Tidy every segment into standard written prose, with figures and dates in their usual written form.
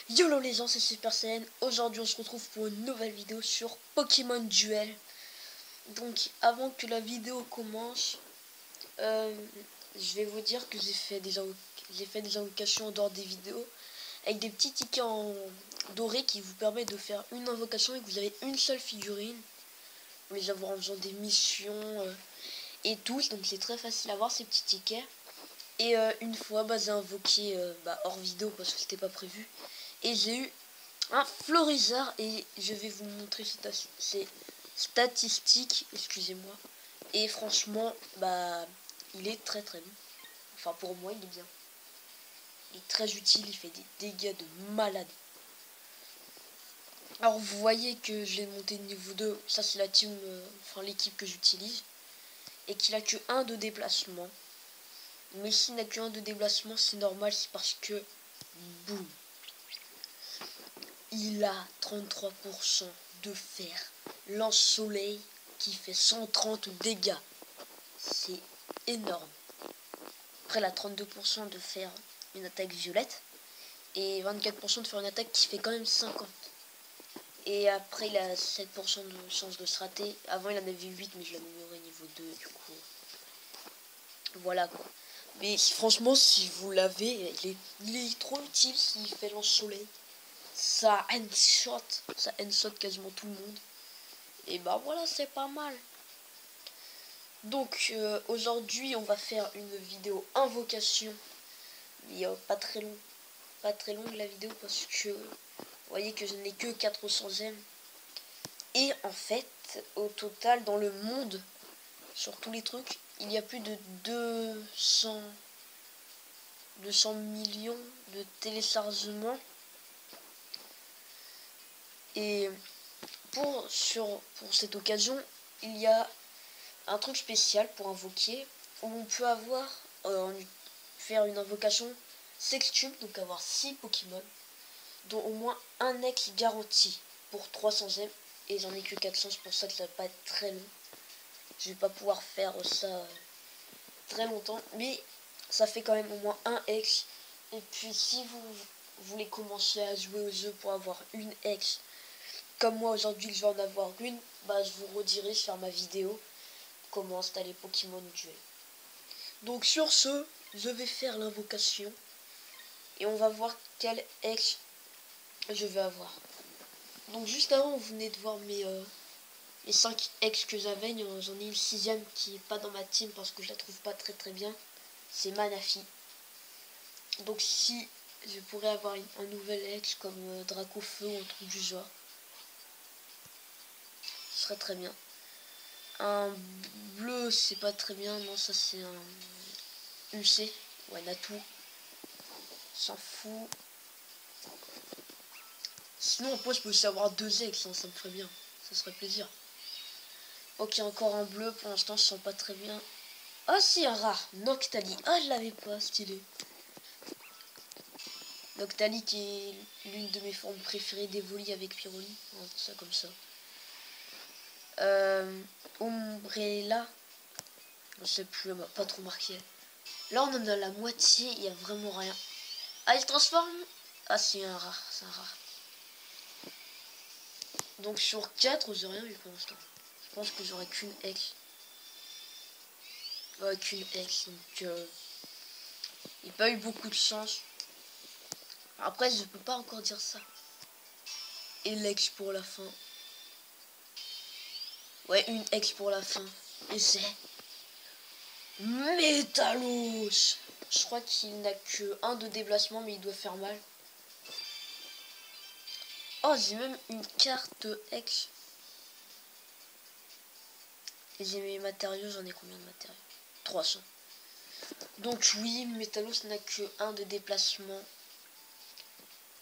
YOLO les gens, c'est Super Saiyan. Aujourd'hui on se retrouve pour une nouvelle vidéo sur Pokémon Duel. Donc avant que la vidéo commence, je vais vous dire que j'ai fait des invocations en dehors des vidéos avec des petits tickets en doré qui vous permettent de faire une invocation et que vous avez une seule figurine pour les avoir en faisant des missions et tout. Donc c'est très facile à avoir ces petits tickets. Et une fois j'ai invoqué hors vidéo parce que c'était pas prévu. Et j'ai eu un Florizard et je vais vous montrer ces statistiques, excusez-moi. Et franchement, il est très très bon. Enfin pour moi il est bien. Il est très utile, il fait des dégâts de malade. Alors vous voyez que je l'ai monté de niveau 2, ça c'est la team, l'équipe que j'utilise. Et qu'il a que 1 de déplacement. Mais s'il n'a que 1 de déplacement, c'est normal, c'est parce que boum. Il a 33% de fer. Lance-soleil qui fait 130 dégâts. C'est énorme. Après, il a 32% de faire une attaque violette. Et 24% de faire une attaque qui fait quand même 50. Et après, il a 7% de chance de se rater. Avant, il en avait 8, mais je l'ai amélioré niveau 2, du coup. Voilà, quoi. Mais franchement, si vous l'avez, il est trop utile s'il fait lance-soleil. Ça headshot quasiment tout le monde. Et voilà, c'est pas mal. Donc aujourd'hui on va faire une vidéo invocation. Mais pas très longue la vidéo parce que vous voyez que je n'ai que 400 M. Et en fait, au total dans le monde, sur tous les trucs, il y a plus de 200 millions de téléchargements. Et pour cette occasion, il y a un truc spécial pour invoquer où on peut faire une invocation sextuple, donc avoir 6 Pokémon, dont au moins un ex garanti pour 300 M. Et j'en ai que 400, c'est pour ça que ça va pas être très long. Je vais pas pouvoir faire ça très longtemps, mais ça fait quand même au moins un ex. Et puis si vous voulez commencer à jouer au jeu pour avoir une ex, comme moi aujourd'hui je vais en avoir une, je vous redirige faire ma vidéo comment installer Pokémon Duel. Donc sur ce, je vais faire l'invocation et on va voir quel ex je vais avoir. Donc juste avant, vous venez de voir les 5 ex que j'avais. J'en ai une 6ème qui est pas dans ma team parce que je la trouve pas très très bien. C'est Manafi. Donc si je pourrais avoir un nouvel ex comme Dracofeu ou un truc du genre, ce serait très bien. Un bleu, c'est pas très bien. Non, ça c'est un UC. Ouais, Natou. S'en fout. Sinon, après, je peux aussi avoir 2 ex, hein, ça me ferait bien. Ça serait plaisir. Ok, encore un bleu. Pour l'instant, je sens pas très bien. Ah, si, un rare. Noctali. Ah, je l'avais pas, stylé. Noctali qui est l'une de mes formes préférées d'Evoli avec Pyroli. Ça comme ça. Umbrella. Je sais plus, elle m'a pas trop marqué. Là, on en a la moitié. Il y a vraiment rien. Ah, il se transforme. Ah, c'est un rare. C'est un rare. Donc, sur 4, j'ai rien vu pour l'instant. Je pense que j'aurai qu'une ex. Qu'une ex. Donc, il n'y a pas eu beaucoup de chance. Après, je peux pas encore dire ça. Et l'ex pour la fin. Ouais, une ex pour la fin. Et c'est Métalos. Je crois qu'il n'a que 1 de déplacement, mais il doit faire mal. Oh, j'ai même une carte ex. Et j'ai mes matériaux, j'en ai combien de matériaux? 300. Donc oui, Métalos n'a que 1 de déplacement.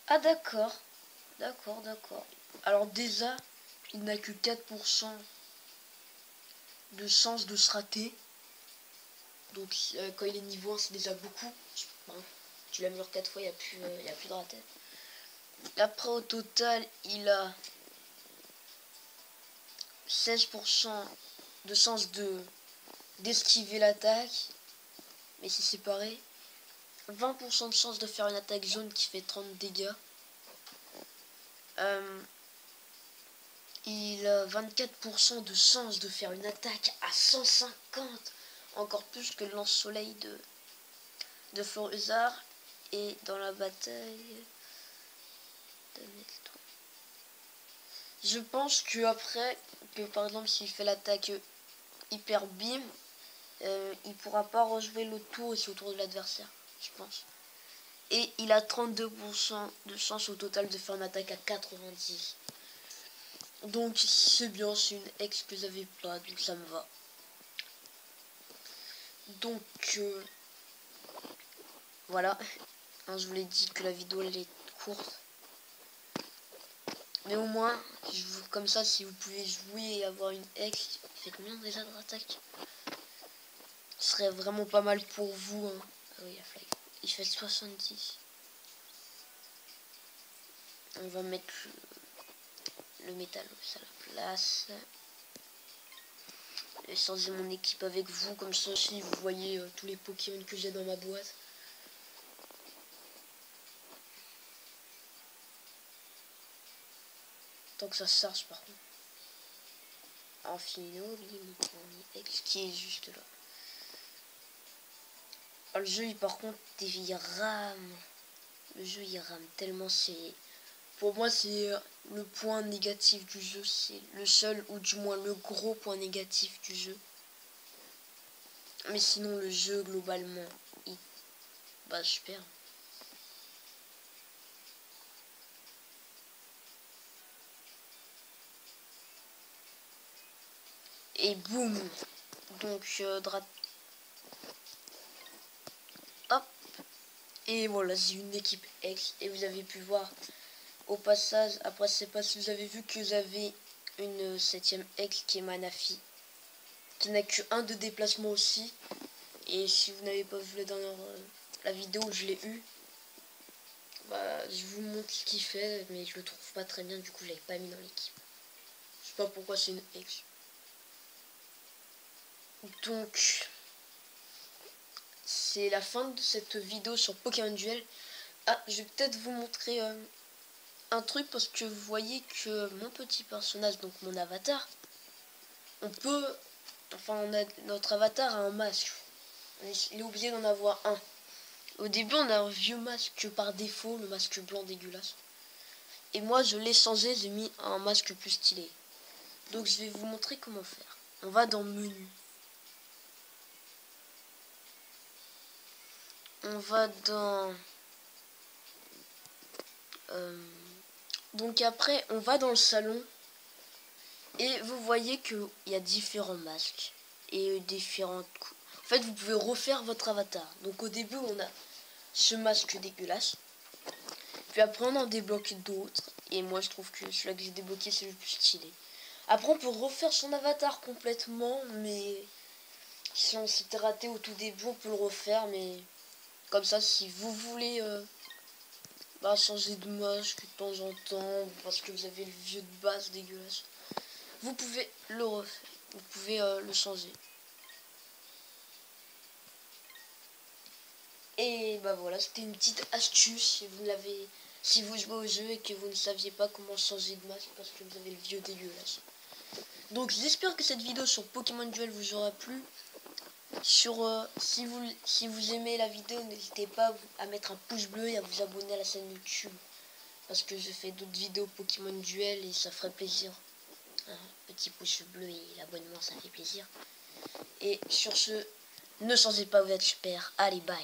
Ah d'accord. D'accord. Alors déjà, il n'a que 4% de chance de se rater. Donc quand il est niveau 1, c'est déjà beaucoup. Tu l'améliores 4 fois, il n'y a plus de raté. Après au total, il a 16% de chance d'esquiver l'attaque. Mais c'est séparé. 20% de chance de faire une attaque jaune qui fait 30 dégâts. il a 24% de chance de faire une attaque à 150, encore plus que le lance-soleil de Florizard. Et dans la bataille, je pense que après, que par exemple s'il fait l'attaque hyper beam, il pourra pas rejouer le tour aussi autour de l'adversaire, je pense. Et il a 32% de chance au total de faire une attaque à 90. Donc c'est bien, c'est une ex que j'avais pas, donc ça me va. Donc voilà, hein, je vous l'ai dit que la vidéo elle est courte. Mais au moins, comme ça, si vous pouvez jouer et avoir une ex, il fait combien déjà de attaque? Ce serait vraiment pas mal pour vous. Hein. Ah oui, il fait 70. On va mettre le métal à la place. Et changer mon équipe avec vous, comme ça aussi vous voyez tous les Pokémon que j'ai dans ma boîte. Tant que ça se charge par contre. Infino, mon ex qui est juste là. Alors, le jeu par contre il rame. Le jeu il rame tellement, c'est... Pour moi c'est le point négatif du jeu. C'est le seul ou du moins le gros point négatif du jeu. Mais sinon le jeu globalement il... Bah super. Et boum. Donc hop. Et voilà, c'est une équipe X. Et vous avez pu voir au passage, après je sais pas si vous avez vu que vous avez une 7ème X qui est Manafi, qui n'a que 1 de déplacement aussi. Et si vous n'avez pas vu la vidéo où je l'ai eu, bah je vous montre ce qu'il fait, mais je le trouve pas très bien, du coup je l'avais pas mis dans l'équipe. Je sais pas pourquoi c'est une X. Donc c'est la fin de cette vidéo sur Pokémon Duel. Ah, je vais peut-être vous montrer un truc, parce que vous voyez que mon petit personnage, donc mon avatar, on peut, enfin notre avatar a un masque, il est obligé d'en avoir un. Au début on a un vieux masque par défaut, le masque blanc dégueulasse, et moi je l'ai changé, j'ai mis un masque plus stylé. Donc je vais vous montrer comment faire. On va dans menu, on va dans donc après on va dans le salon, et vous voyez qu'il y a différents masques et différentes coups. En fait, vous pouvez refaire votre avatar. Donc au début, on a ce masque dégueulasse. Puis après, on en débloque d'autres. Et moi, je trouve que celui-là que j'ai débloqué, c'est le plus stylé. Après, on peut refaire son avatar complètement, mais si on s'était raté au tout début, on peut le refaire. Mais comme ça, si vous voulez changer de masque de temps en temps, parce que vous avez le vieux de base dégueulasse, vous pouvez le refaire. Vous pouvez le changer. Et bah voilà, c'était une petite astuce si vous jouez au jeu et que vous ne saviez pas comment changer de masque parce que vous avez le vieux dégueulasse. Donc j'espère que cette vidéo sur Pokémon Duel vous aura plu. Si vous aimez la vidéo, n'hésitez pas à mettre un pouce bleu et à vous abonner à la chaîne YouTube, parce que je fais d'autres vidéos Pokémon Duel et ça ferait plaisir. Un petit pouce bleu et l'abonnement, ça fait plaisir. Et sur ce, ne changez pas, vous êtes super. Allez, bye.